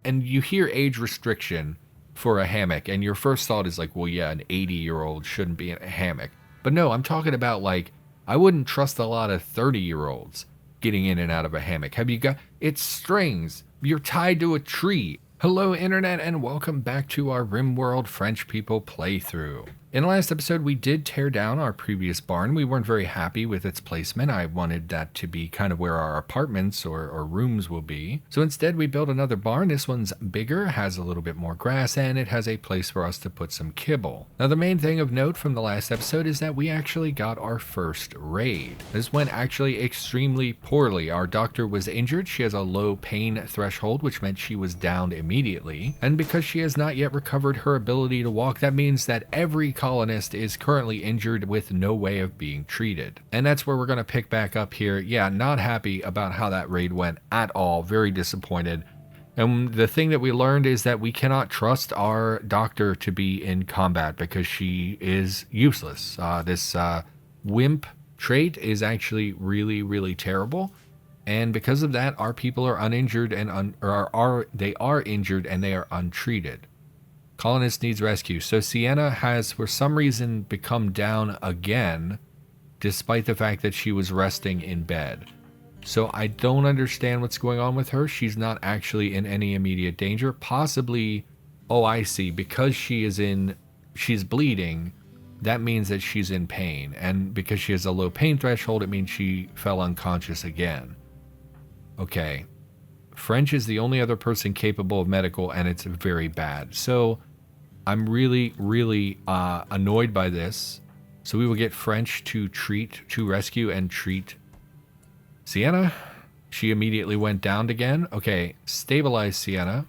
and you hear age restriction for a hammock, and your first thought is like, well, yeah, an 80-year-old shouldn't be in a hammock. But no, I'm talking about like, I wouldn't trust a lot of 30-year-olds getting in and out of a hammock. Have you got, it's strings. You're tied to a tree. Hello, Internet, and welcome back to our Rimworld French People playthrough. In the last episode, we did tear down our previous barn. We weren't very happy with its placement. I wanted that to be kind of where our apartments or rooms will be. So instead, we built another barn. This one's bigger, has a little bit more grass, and it has a place for us to put some kibble. Now, the main thing of note from the last episode is that we actually got our first raid. This went actually extremely poorly. Our doctor was injured. She has a low pain threshold, which meant she was downed immediately. And because she has not yet recovered her ability to walk, that means that every colonist is currently injured with no way of being treated. And that's where we're going to pick back up here. Yeah, not happy about how that raid went at all. Very disappointed. And the thing that we learned is that we cannot trust our doctor to be in combat because she is useless. This wimp trait is actually really, really terrible. And because of that, our people are uninjured and they are injured and they are untreated. Colonist needs rescue. So Sienna has, for some reason, become down again, despite the fact that she was resting in bed. So I don't understand what's going on with her. She's not actually in any immediate danger. Possibly, oh, I see. Because she's bleeding, that means that she's in pain. And because she has a low pain threshold, it means she fell unconscious again. Okay. French is the only other person capable of medical, and it's very bad. So I'm really, really annoyed by this. So we will get French to rescue and treat Sienna. She immediately went down again. Okay, stabilize Sienna.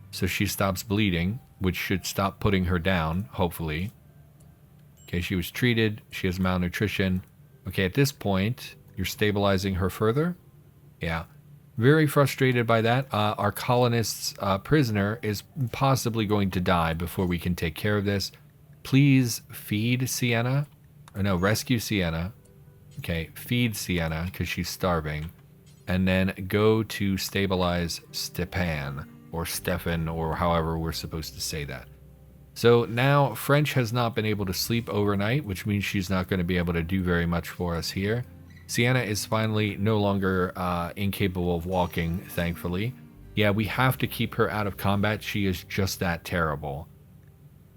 So she stops bleeding, which should stop putting her down, hopefully. Okay, she was treated. She has malnutrition. Okay, at this point, you're stabilizing her further. Yeah. Very frustrated by that. Our colonist's prisoner is possibly going to die before we can take care of this. Please feed Sienna. Or no, rescue Sienna. Okay, feed Sienna because she's starving. And then go to stabilize Stepan or Stefan or however we're supposed to say that. So now French has not been able to sleep overnight, which means she's not going to be able to do very much for us here. Sienna is finally no longer incapable of walking, thankfully. Yeah, we have to keep her out of combat. She is just that terrible.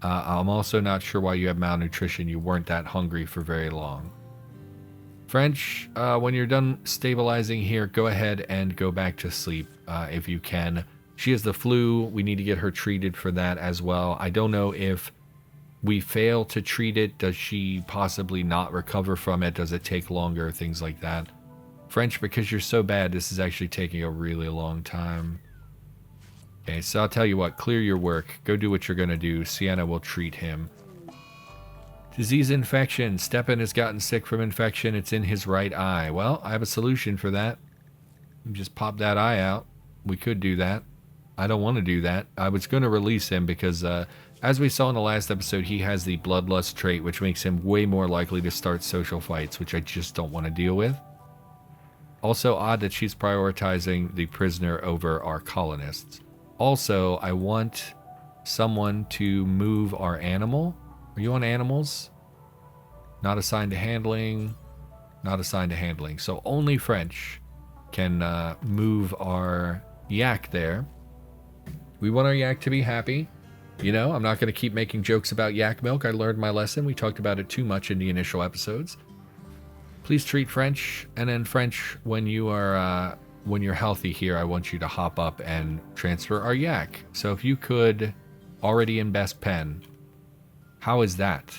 I'm also not sure why you have malnutrition. You weren't that hungry for very long. French, when you're done stabilizing here, go ahead and go back to sleep if you can. She has the flu. We need to get her treated for that as well. I don't know if we fail to treat it. Does she possibly not recover from it? Does it take longer? Things like that. French, because you're so bad, this is actually taking a really long time. Okay, so I'll tell you what. Clear your work. Go do what you're going to do. Sienna will treat him. Disease infection. Stepan has gotten sick from infection. It's in his right eye. Well, I have a solution for that. Just pop that eye out. We could do that. I don't want to do that. I was going to release him because... as we saw in the last episode, he has the bloodlust trait, which makes him way more likely to start social fights, which I just don't want to deal with. Also odd that she's prioritizing the prisoner over our colonists. Also, I want someone to move our animal. Are you on animals? Not assigned to handling. Not assigned to handling. So only French can move our yak there. We want our yak to be happy. You know, I'm not going to keep making jokes about yak milk. I learned my lesson. We talked about it too much in the initial episodes. Please treat French, and then French, when you're healthy here, I want you to hop up and transfer our yak. So if you could, already in best pen. How is that?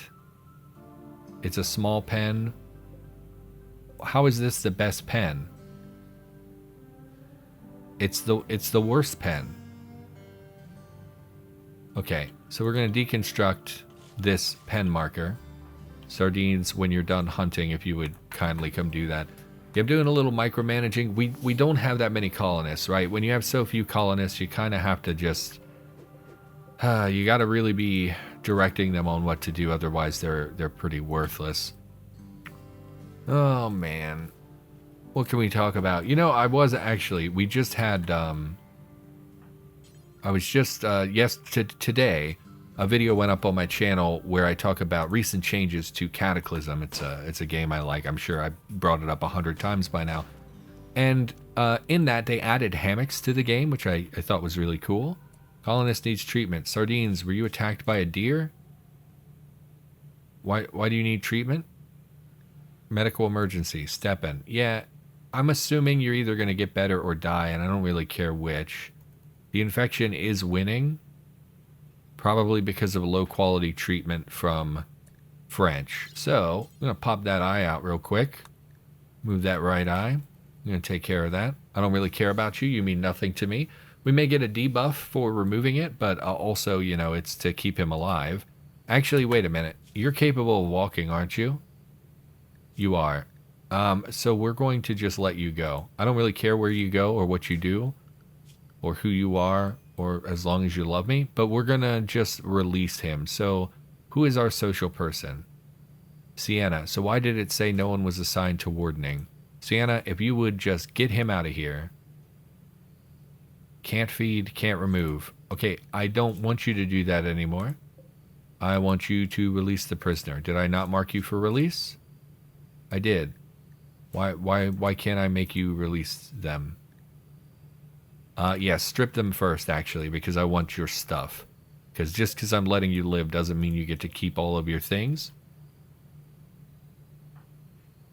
It's a small pen. How is this the best pen? It's the worst pen. Okay, so we're going to deconstruct this pen marker. Sardines, when you're done hunting, if you would kindly come do that. Yeah, I'm doing a little micromanaging. We don't have that many colonists, right? When you have so few colonists, you kind of have to just... you got to really be directing them on what to do, otherwise they're pretty worthless. Oh, man. What can we talk about? You know, we just had... I was just, today, a video went up on my channel where I talk about recent changes to Cataclysm. It's a game I like. I'm sure I brought it up 100 times by now. And in that, they added hammocks to the game, which I thought was really cool. Colonist needs treatment. Sardines, were you attacked by a deer? Why do you need treatment? Medical emergency. Step in. Yeah, I'm assuming you're either going to get better or die, and I don't really care which. The infection is winning, probably because of low quality treatment from French. So I'm going to pop that eye out real quick. Move that right eye. I'm going to take care of that. I don't really care about you. You mean nothing to me. We may get a debuff for removing it, but also, you know, it's to keep him alive. Actually, wait a minute. You're capable of walking, aren't you? You are. So we're going to just let you go. I don't really care where you go or what you do or who you are, or as long as you love me, but we're going to just release him. So who is our social person? Sienna. So why did it say no one was assigned to wardening? Sienna, if you would just get him out of here. Can't feed, can't remove. Okay, I don't want you to do that anymore. I want you to release the prisoner. Did I not mark you for release? I did. Why can't I make you release them? Yes, strip them first, actually, because I want your stuff. Because just because I'm letting you live doesn't mean you get to keep all of your things.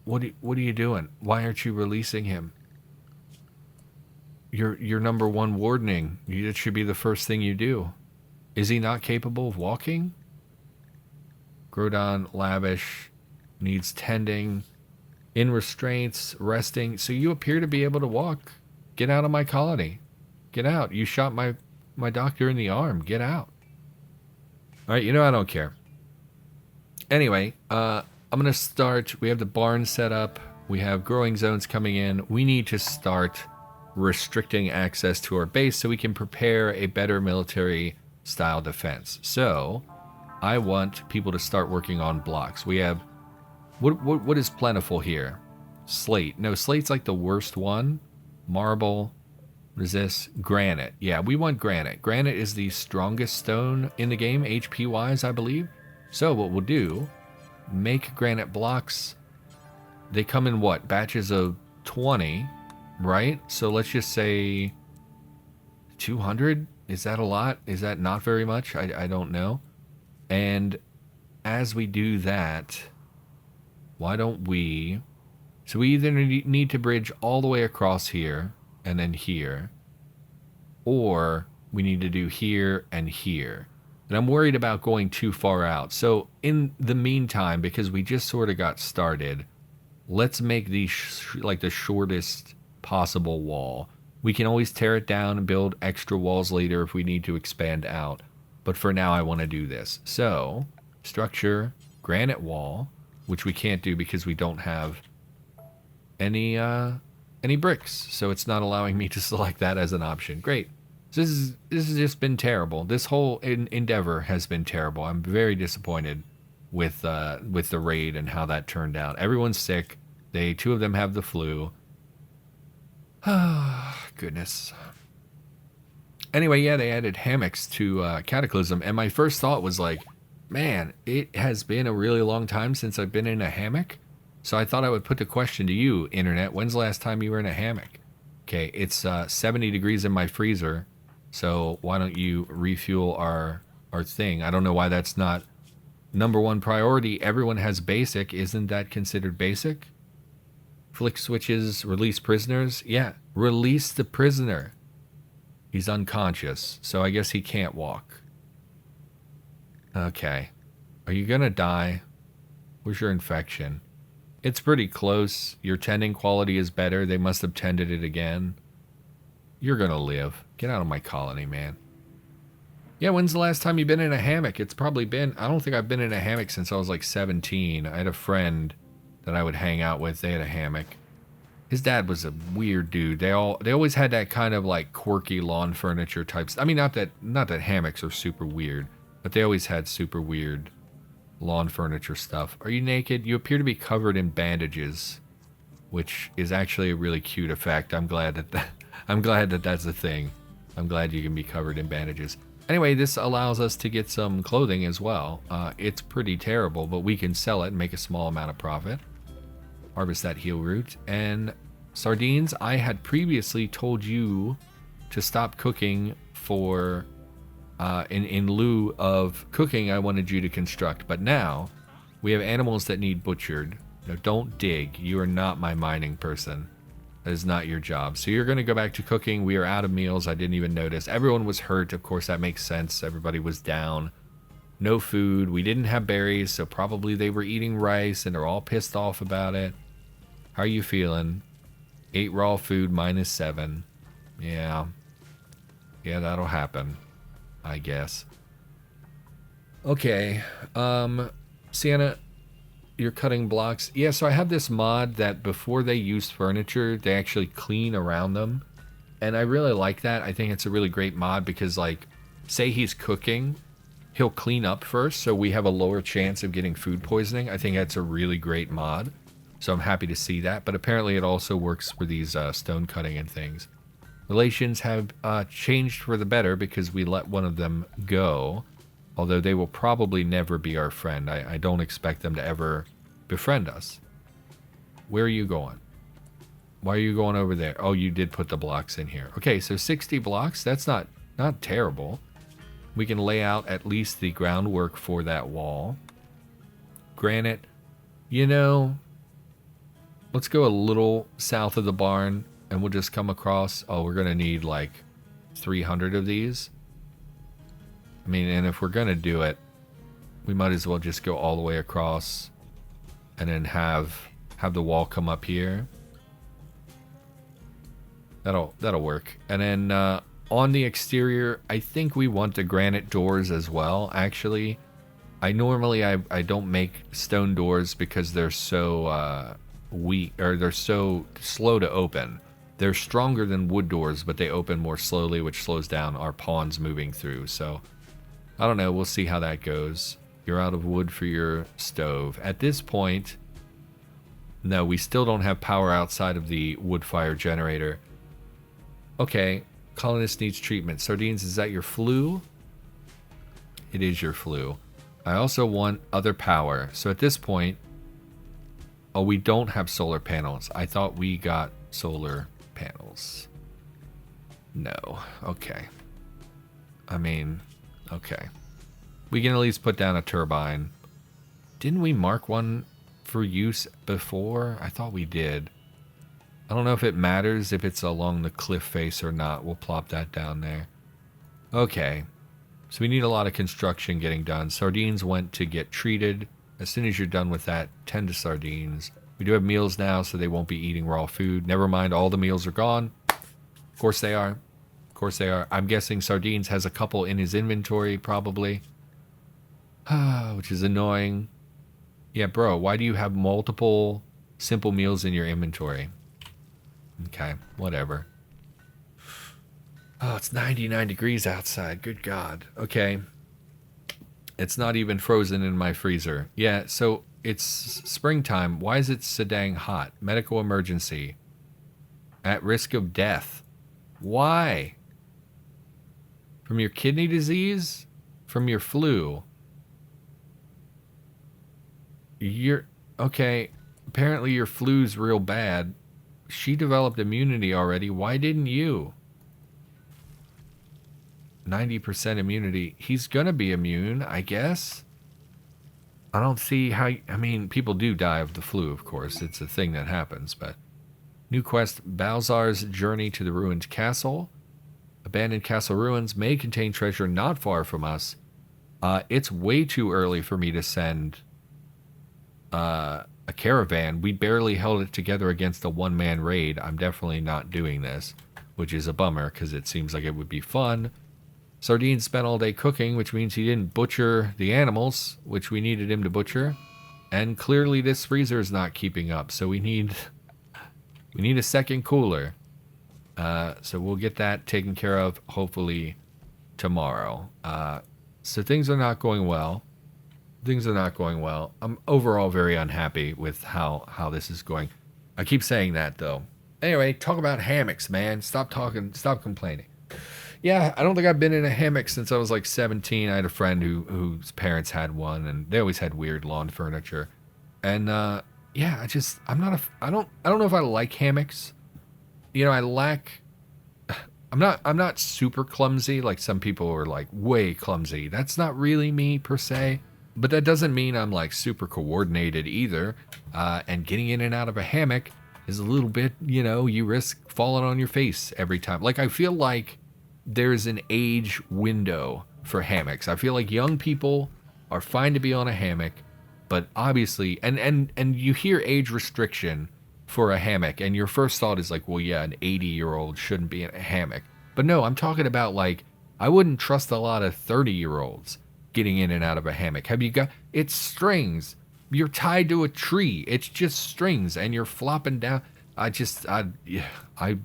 What are you doing? Why aren't you releasing him? You're number one wardening. It should be the first thing you do. Is he not capable of walking? Grodon, lavish, needs tending, in restraints, resting. So you appear to be able to walk. Get out of my colony. Get out. You shot my doctor in the arm. Get out. All right, you know I don't care. Anyway, I'm going to start. We have the barn set up. We have growing zones coming in. We need to start restricting access to our base so we can prepare a better military style defense. So I want people to start working on blocks. We have, what is plentiful here? Slate. No, slate's like the worst one. Marble. What is this? Granite. Yeah, we want granite. Granite is the strongest stone in the game, HP-wise, I believe. So what we'll do, make granite blocks. They come in what? Batches of 20, right? So let's just say 200? Is that a lot? Is that not very much? I don't know. And as we do that, why don't we... So we either need to bridge all the way across here and then here, or we need to do here and here. And I'm worried about going too far out. So in the meantime, because we just sort of got started, let's make these like the shortest possible wall. We can always tear it down and build extra walls later if we need to expand out. But for now, I want to do this. So structure, granite wall, which we can't do because we don't have any bricks, so it's not allowing me to select that as an option. Great. So this has just been terrible. This whole endeavor has been terrible. I'm very disappointed with the raid and how that turned out. Everyone's sick. Two of them have the flu. Goodness. Anyway, yeah, they added hammocks to Cataclysm, and my first thought was like, man, it has been a really long time since I've been in a hammock. So I thought I would put the question to you, Internet. When's the last time you were in a hammock? Okay, it's 70 degrees in my freezer, so why don't you refuel our thing? I don't know why that's not number one priority. Everyone has basic. Isn't that considered basic? Flick switches, release prisoners. Yeah, release the prisoner. He's unconscious, so I guess he can't walk. Okay. Are you gonna die? Where's your infection? It's pretty close. Your tending quality is better. They must have tended it again. You're gonna live. Get out of my colony, man. Yeah, when's the last time you've been in a hammock? It's probably been... I don't think I've been in a hammock since I was like 17. I had a friend that I would hang out with. They had a hammock. His dad was a weird dude. They always had that kind of like quirky lawn furniture types. I mean, not that hammocks are super weird, but they always had super weird lawn furniture stuff. Are you naked? You appear to be covered in bandages, which is actually a really cute effect. I'm glad that that's a thing. I'm glad you can be covered in bandages. Anyway, this allows us to get some clothing as well. It's pretty terrible, but we can sell it and make a small amount of profit. Harvest that heal root. And sardines, I had previously told you to stop cooking for... in lieu of cooking, I wanted you to construct. But now, we have animals that need butchered. No, don't dig. You are not my mining person. That is not your job. So you're going to go back to cooking. We are out of meals. I didn't even notice. Everyone was hurt. Of course, that makes sense. Everybody was down. No food. We didn't have berries, so probably they were eating rice, and they're all pissed off about it. How are you feeling? 8 raw food, -7. Yeah. Yeah, that'll happen, I guess. Okay. Sienna, you're cutting blocks. Yeah, so I have this mod that before they use furniture, they actually clean around them. And I really like that. I think it's a really great mod because, like, say he's cooking, he'll clean up first, so we have a lower chance of getting food poisoning. I think that's a really great mod. So I'm happy to see that. But apparently it also works for these stone cutting and things. Relations have changed for the better because we let one of them go. Although they will probably never be our friend. I don't expect them to ever befriend us. Where are you going? Why are you going over there? Oh, you did put the blocks in here. Okay, so 60 blocks. That's not terrible. We can lay out at least the groundwork for that wall. Granite. You know, let's go a little south of the barn and we'll just come across. Oh, we're going to need like 300 of these. I mean, and if we're going to do it, we might as well just go all the way across and then have the wall come up here. That'll work. And then on the exterior, I think we want the granite doors as well. Actually, I normally don't make stone doors because they're so weak, or they're so slow to open. They're stronger than wood doors, but they open more slowly, which slows down our pawns moving through. So I don't know. We'll see how that goes. You're out of wood for your stove. At this point, no, we still don't have power outside of the wood fire generator. Okay, colonist needs treatment. Sardines, is that your flu? It is your flu. I also want other power. So at this point, oh, we don't have solar panels. I thought we got solar panels. No. Okay. I mean, okay. We can at least put down a turbine. Didn't we mark one for use before? I thought we did. I don't know if it matters if it's along the cliff face or not. We'll plop that down there. Okay. So we need a lot of construction getting done. Sardines went to get treated. As soon as you're done with that, tend to sardines. We do have meals now, so they won't be eating raw food. Never mind, all the meals are gone. Of course they are. Of course they are. I'm guessing Sardines has a couple in his inventory, probably. Which is annoying. Yeah, bro, why do you have multiple simple meals in your inventory? Okay, whatever. Oh, it's 99 degrees outside. Good God. Okay. It's not even frozen in my freezer. Yeah, so it's springtime. Why is it so dang hot? Medical emergency. At risk of death. Why? From your kidney disease? From your flu? Okay, apparently your flu's real bad. She developed immunity already. Why didn't you? 90% immunity. He's gonna be immune, I guess. I don't see how... I mean, people do die of the flu, of course. It's a thing that happens, but... New quest, Balzar's Journey to the Ruined Castle. Abandoned castle ruins may contain treasure not far from us. It's way too early for me to send... a caravan. We barely held it together against a one-man raid. I'm definitely not doing this, which is a bummer because it seems like it would be fun. Sardines spent all day cooking, which means he didn't butcher the animals, which we needed him to butcher. And clearly this freezer is not keeping up, so we need a second cooler. So we'll get that taken care of hopefully tomorrow. So things are not going well. Things are not going well. I'm overall very unhappy with how this is going. I keep saying that, though. Anyway, talk about hammocks, man. Stop talking. Stop complaining. Yeah, I don't think I've been in a hammock since I was like 17. I had a friend whose parents had one, and they always had weird lawn furniture. And yeah, I'm not a I don't know if I like hammocks. You know, I lack I'm not super clumsy like some people are like way clumsy. That's not really me per se, but that doesn't mean I'm like super coordinated either. And getting in and out of a hammock is a little bit, you know, you risk falling on your face every time. Like I feel like there's an age window for hammocks. I feel like young people are fine to be on a hammock, but obviously and you hear age restriction for a hammock, and your first thought is like, well, yeah, an 80-year-old shouldn't be in a hammock. But no, I'm talking about like, I wouldn't trust a lot of 30-year-olds getting in and out of a hammock. Have you got, it's strings. You're tied to a tree. It's just strings, and you're flopping down. I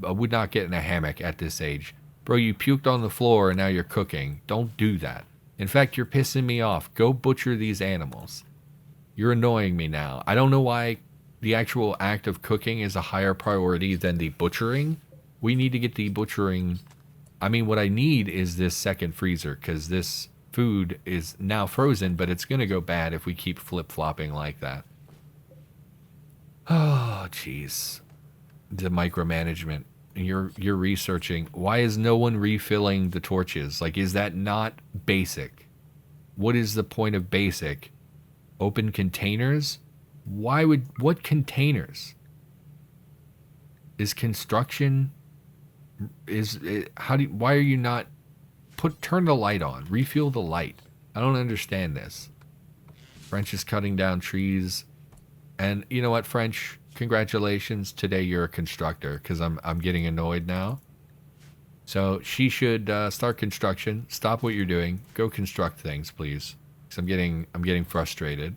would not get in a hammock at this age. Bro, you puked on the floor and now you're cooking. Don't do that. In fact, you're pissing me off. Go butcher these animals. You're annoying me now. I don't know why the actual act of cooking is a higher priority than the butchering. We need to get the butchering. I mean, what I need is this second freezer, because this food is now frozen, but it's going to go bad if we keep flip-flopping like that. Oh, jeez. The micromanagement. You're researching. Why is no one refilling the torches? Like, is that not basic? What is the point of basic? Open containers? What containers? Is construction, why are you not, turn the light on, refuel the light. I don't understand this. French is cutting down trees, and you know what, French, congratulations, today you're a constructor, because I'm getting annoyed now. So she should start construction, stop what you're doing, go construct things, please, because I'm getting frustrated.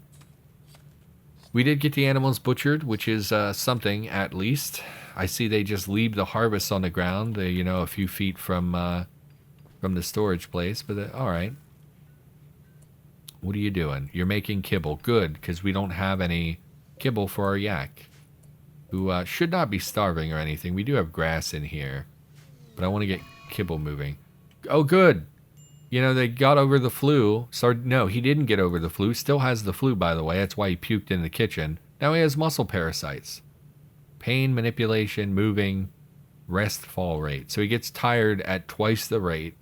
We did get the animals butchered, which is something at least. I see they just leave the harvest on the ground, you know, a few feet from the storage place. But all right. What are you doing? You're making kibble. Good, because we don't have any kibble for our yak, who should not be starving or anything. We do have grass in here, but I want to get kibble moving. Oh, good. You know, they got over the flu. No, he didn't get over the flu. Still has the flu, by the way. That's why he puked in the kitchen. Now he has muscle parasites. Pain, manipulation, moving, rest, fall rate. So he gets tired at twice the rate,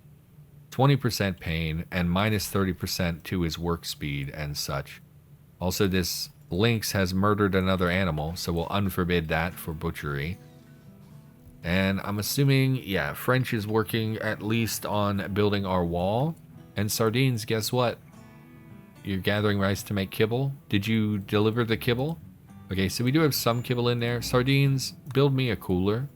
20% pain, and minus 30% to his work speed and such. Also, this lynx has murdered another animal, so we'll unforbid that for butchery. And I'm assuming, yeah, French is working at least on building our wall. And sardines, guess what? You're gathering rice to make kibble. Did you deliver the kibble? Okay, so we do have some kibble in there. Sardines, build me a cooler.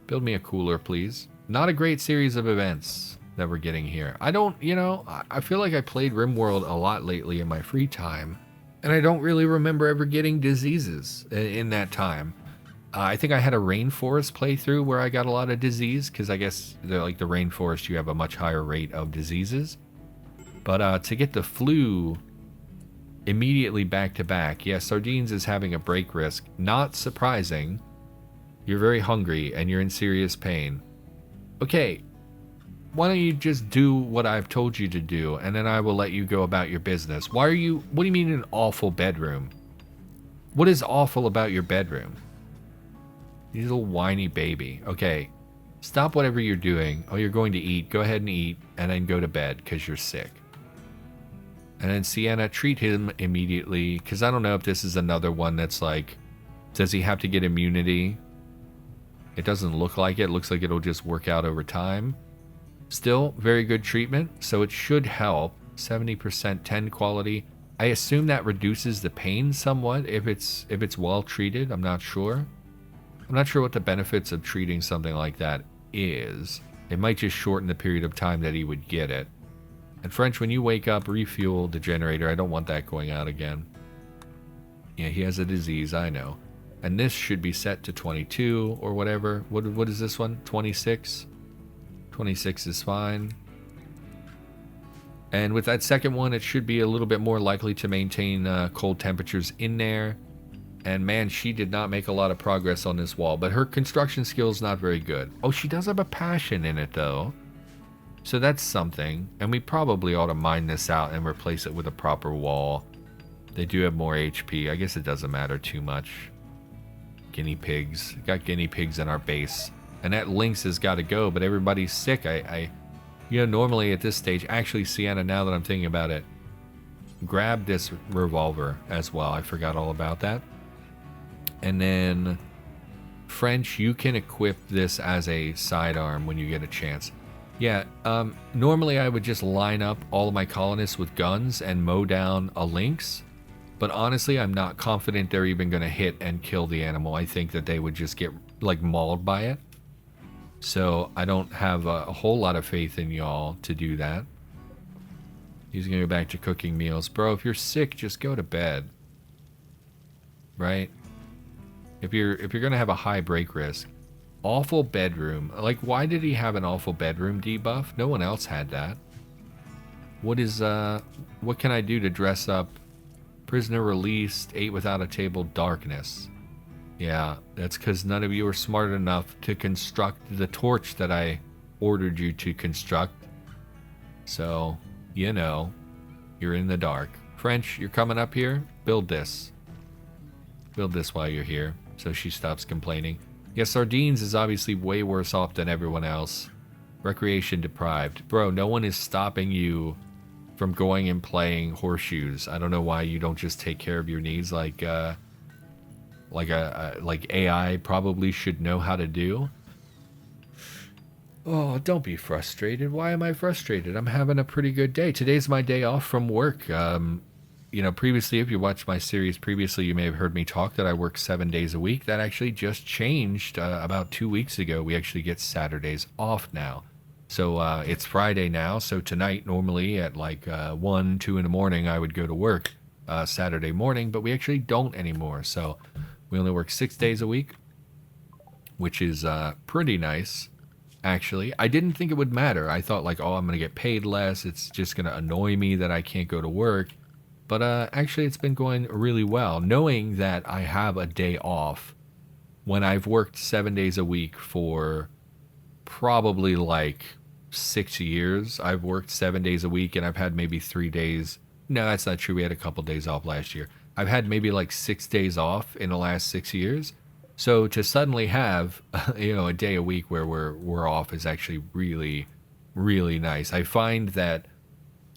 Build me a cooler, please. Not a great series of events that we're getting here. I don't, you know, I feel like I played Rimworld a lot lately in my free time. And I don't really remember ever getting diseases in that time. I think I had a rainforest playthrough where I got a lot of disease, because I guess like the rainforest, you have a much higher rate of diseases. But to get the flu immediately back to back, yeah, sardines is having a break risk. Not surprising. You're very hungry and you're in serious pain. Okay, why don't you just do what I've told you to do, and then I will let you go about your business. What do you mean an awful bedroom? What is awful about your bedroom? You little whiny baby. Okay, stop whatever you're doing. Oh, you're going to eat. Go ahead and eat, and then go to bed because you're sick. And then Sienna, treat him immediately, because I don't know if this is another one that's like, does he have to get immunity? It doesn't look like it. It looks like it'll just work out over time. Still, very good treatment, so it should help. 70% 10 quality. I assume that reduces the pain somewhat if it's well treated. I'm not sure. I'm not sure what the benefits of treating something like that is. It might just shorten the period of time that he would get it. And French, when you wake up, refuel the generator. I don't want that going out again. Yeah, he has a disease, I know. And this should be set to 22 or whatever. What is this one? 26? 26 is fine. And with that second one, it should be a little bit more likely to maintain cold temperatures in there. And man, she did not make a lot of progress on this wall, but her construction skill is not very good. Oh, she does have a passion in it though. So that's something. And we probably ought to mine this out and replace it with a proper wall. They do have more HP. I guess it doesn't matter too much. Guinea pigs. Got guinea pigs in our base. And that lynx has got to go, but everybody's sick. You know, normally at this stage, actually, Sienna, now that I'm thinking about it, grab this revolver as well. I forgot all about that. And then French, you can equip this as a sidearm when you get a chance. Yeah, normally I would just line up all of my colonists with guns and mow down a lynx. But honestly, I'm not confident they're even going to hit and kill the animal. I think that they would just get, like, mauled by it. So I don't have a whole lot of faith in y'all to do that. He's going to go back to cooking meals. Bro, if you're sick, just go to bed. Right? If you're going to have a high break risk. Awful bedroom. Like, why did he have an awful bedroom debuff? No one else had that. What can I do to dress up? Prisoner released, ate without a table, darkness. Yeah, that's because none of you are smart enough to construct the torch that I ordered you to construct. So, you know, you're in the dark. French, you're coming up here? Build this. Build this while you're here, so she stops complaining. Yeah, Sardines is obviously way worse off than everyone else. Recreation deprived. Bro, no one is stopping you from going and playing horseshoes. I don't know why you don't just take care of your needs like AI probably should know how to do. Oh, don't be frustrated. Why am I frustrated? I'm having a pretty good day. Today's my day off from work. You know, previously, if you watched my series previously, you may have heard me talk that I work 7 days a week. That actually just changed about 2 weeks ago. We actually get Saturdays off now. So it's Friday now, so tonight normally at like 1, 2 in the morning I would go to work Saturday morning, but we actually don't anymore. So we only work 6 days a week, which is pretty nice, actually. I didn't think it would matter. I thought like, oh, I'm going to get paid less. It's just going to annoy me that I can't go to work. But actually it's been going really well, knowing that I have a day off when I've worked 7 days a week for probably like 6 years. I've worked 7 days a week and I've had maybe 3 days. No, that's not true. We had a couple days off last year. I've had maybe like 6 days off in the last 6 years. So to suddenly have, you know, a day a week where we're off is actually really, really nice. I find that,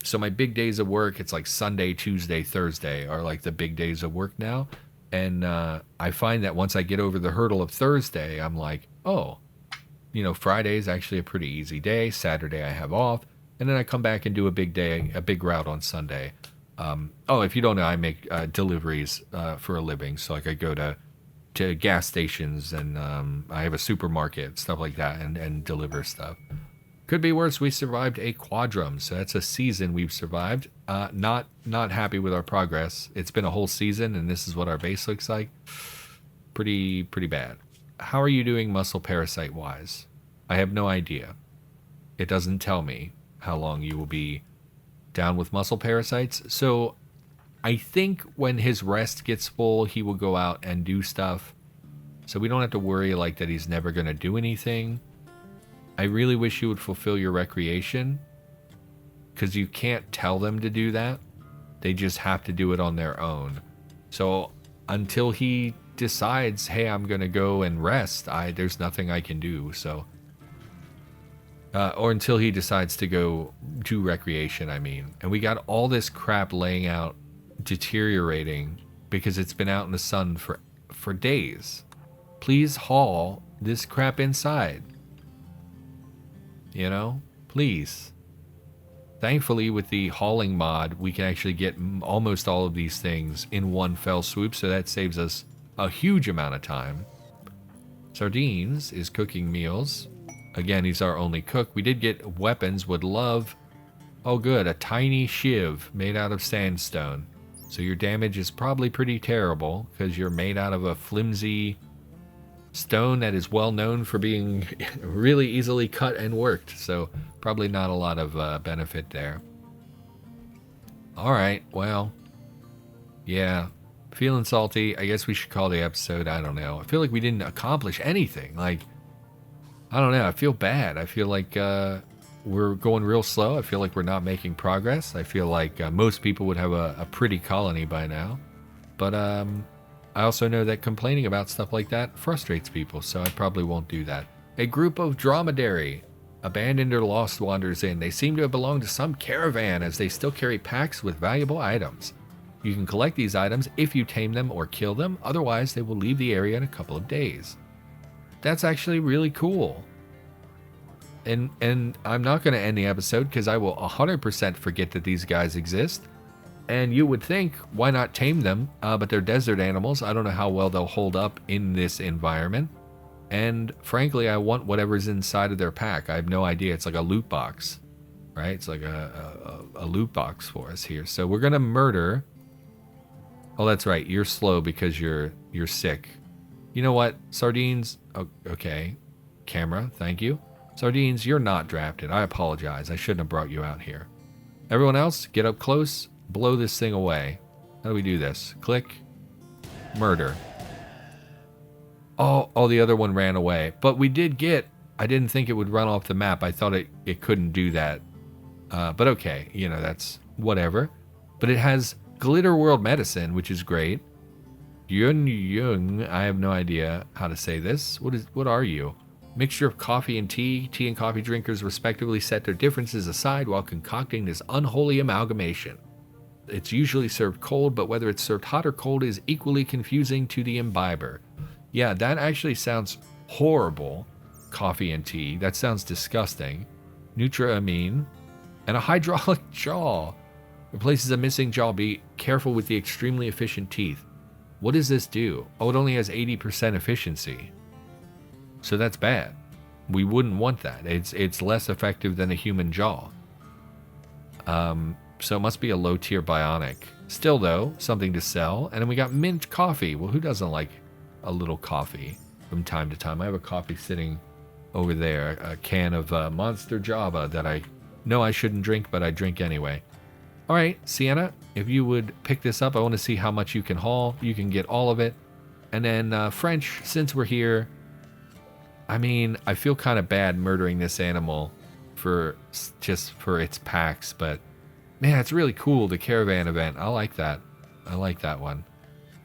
so my big days of work, it's like Sunday, Tuesday, Thursday are like the big days of work now. And I find that once I get over the hurdle of Thursday, I'm like, oh, you know, Friday is actually a pretty easy day. Saturday I have off. And then I come back and do a big day, a big route on Sunday. Oh, if you don't know, I make deliveries for a living. So like I go to gas stations and I have a supermarket, stuff like that, and deliver stuff. Could be worse. We survived a quadrum, so that's a season we've survived. Not happy with our progress. It's been a whole season, and this is what our base looks like. Pretty bad. How are you doing muscle parasite wise? I have no idea. It doesn't tell me how long you will be down with muscle parasites. So I think when his rest gets full, he will go out and do stuff. So we don't have to worry like that he's never going to do anything. I really wish you would fulfill your recreation, because you can't tell them to do that. They just have to do it on their own. So until he decides, hey, I'm going to go and rest, there's nothing I can do. So, or until he decides to go do recreation, I mean. And we got all this crap laying out, deteriorating, because it's been out in the sun for days. Please haul this crap inside. You know, please. Thankfully, with the hauling mod, we can actually get almost all of these things in one fell swoop, so that saves us a huge amount of time. Sardines is cooking meals. Again, he's our only cook. We did get weapons, would love. Oh good, a tiny shiv made out of sandstone. So your damage is probably pretty terrible, because you're made out of a flimsy stone that is well known for being really easily cut and worked, so probably not a lot of benefit there. Alright, well, yeah, Feeling salty. I guess we should call the episode. I don't know. I feel like we didn't accomplish anything. Like, I don't know. I feel bad. I feel like we're going real slow. I feel like we're not making progress. I feel like most people would have a pretty colony by now. But I also know that complaining about stuff like that frustrates people, so I probably won't do that. A group of dromedary abandoned or lost wanders in. They seem to have belonged to some caravan, as they still carry packs with valuable items. You can collect these items if you tame them or kill them. Otherwise, they will leave the area in a couple of days. That's actually really cool. And I'm not going to end the episode because I will 100% forget that these guys exist. And you would think, why not tame them? But they're desert animals. I don't know how well they'll hold up in this environment. And frankly, I want whatever's inside of their pack. I have no idea. It's like a loot box, right? It's like a loot box for us here. So we're going to murder. Oh, that's right. You're slow because you're sick. You know what? Sardines. Oh, okay. Camera. Thank you. Sardines, you're not drafted. I apologize. I shouldn't have brought you out here. Everyone else, get up close. Blow this thing away. How do we do this? Click. Murder. Oh, the other one ran away. But we did get... I didn't think it would run off the map. I thought it couldn't do that. But okay. You know, that's whatever. But it has Glitter World Medicine, which is great. Yun. I have no idea how to say this. What are you? Mixture of coffee and tea. Tea and coffee drinkers respectively set their differences aside while concocting this unholy amalgamation. It's usually served cold, but whether it's served hot or cold is equally confusing to the imbiber. Yeah, that actually sounds horrible. Coffee and tea. That sounds disgusting. Nutraamine. And a hydraulic jaw. Replaces a missing jaw. Be careful with the extremely efficient teeth. What does this do? Oh, it only has 80% efficiency. So that's bad. We wouldn't want that. It's less effective than a human jaw. So it must be a low tier bionic. Still though, something to sell. And then we got mint coffee. Well, who doesn't like a little coffee from time to time? I have a coffee sitting over there. A can of Monster Java that I know I shouldn't drink, but I drink anyway. All right, Sienna, if you would pick this up, I want to see how much you can haul. You can get all of it. And then French, since we're here, I mean, I feel kind of bad murdering this animal just for its packs, but man, it's really cool, the caravan event. I like that. I like that one.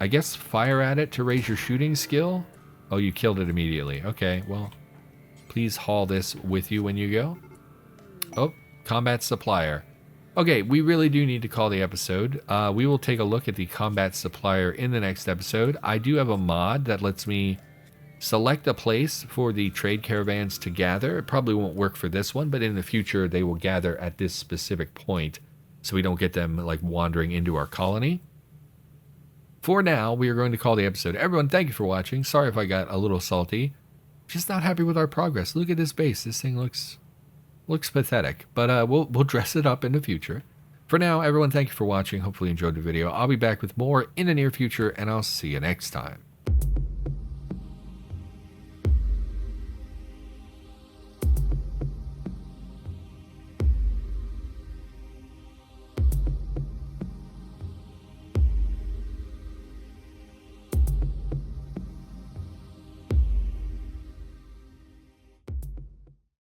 I guess fire at it to raise your shooting skill. Oh, you killed it immediately. Okay, well, please haul this with you when you go. Oh, combat supplier. Okay, we really do need to call the episode. We will take a look at the combat supplier in the next episode. I do have a mod that lets me select a place for the trade caravans to gather. It probably won't work for this one, but in the future they will gather at this specific point so we don't get them like wandering into our colony. For now, we are going to call the episode. Everyone, thank you for watching. Sorry if I got a little salty. Just not happy with our progress. Look at this base. This thing looks pathetic, but we'll dress it up in the future. For now, everyone, thank you for watching. Hopefully you enjoyed the video. I'll be back with more in the near future, and I'll see you next time.